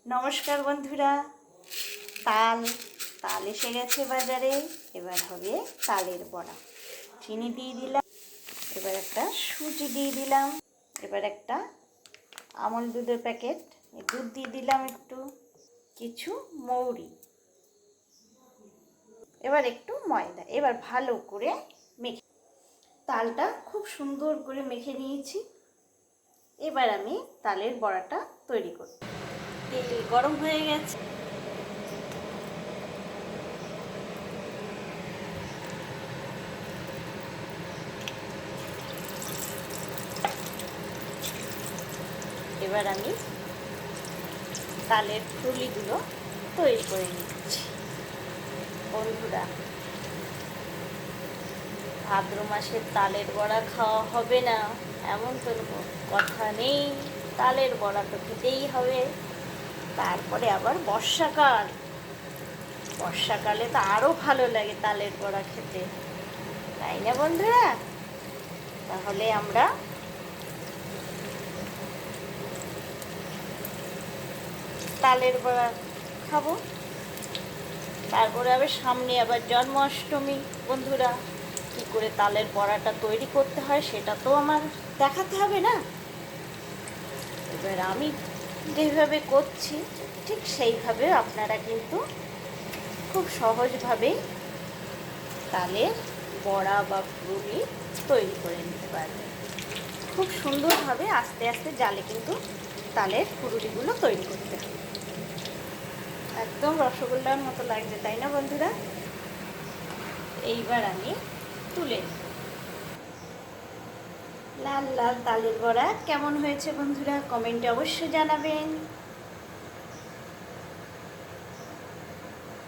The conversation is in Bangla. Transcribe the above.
নমস্কার বন্ধুরা। তাল তাল এসে গেছে বাজারে। এবার হবে তালের বড়া। চিনি দিয়ে দিলাম, এবার একটা সুজি দিয়ে দিলাম, এবার একটা আমল দুধের প্যাকেট, দুধ দিয়ে দিলাম, একটু কিছু মৌরি, এবার একটু ময়দা। এবার ভালো করে মেখে, তালটা খুব সুন্দর করে মেখে নিয়েছি। এবার আমি তালের বড়াটা তৈরি করব। তেল গরম হয়ে গেছে, এবার আমি তালের ফুলিগুলো তৈরি করে নিচ্ছি। বন্ধুরা, ভাদ্র মাসের তালের বড়া খাওয়া হবে না এমন তো কথা নেই। তালের বড়া তো খেতেই হবে। তারপরে আবার বর্ষাকাল, বর্ষাকালে তো আরও ভালো লাগে তালের বড়া খেতে, তাই না বন্ধুরা? তাহলে আমরা তালের বড়া খাবো। তারপরে আবার সামনে আবার জন্মাষ্টমী। বন্ধুরা, কী করে তালের বড়াটা তৈরি করতে হয় সেটা তো আমার দেখাতে হবে না? এবার আমি যেভাবে করছি ঠিক সেইভাবে আপনারা কিন্তু খুব সহজভাবেই তালের বড়া বা পুরি তৈরি করে নিতে পারবেন। খুব সুন্দরভাবে আস্তে আস্তে জালে কিন্তু তালের পুরুলিগুলো তৈরি করতে হবে। একদম রসগোল্লার মতো লাগবে, তাই না বন্ধুরা? এইবার আমি তুলে লাল লাল তালের বড়া কেমন হয়েছে বন্ধুরা, কমেন্টে অবশ্যই জানাবেন।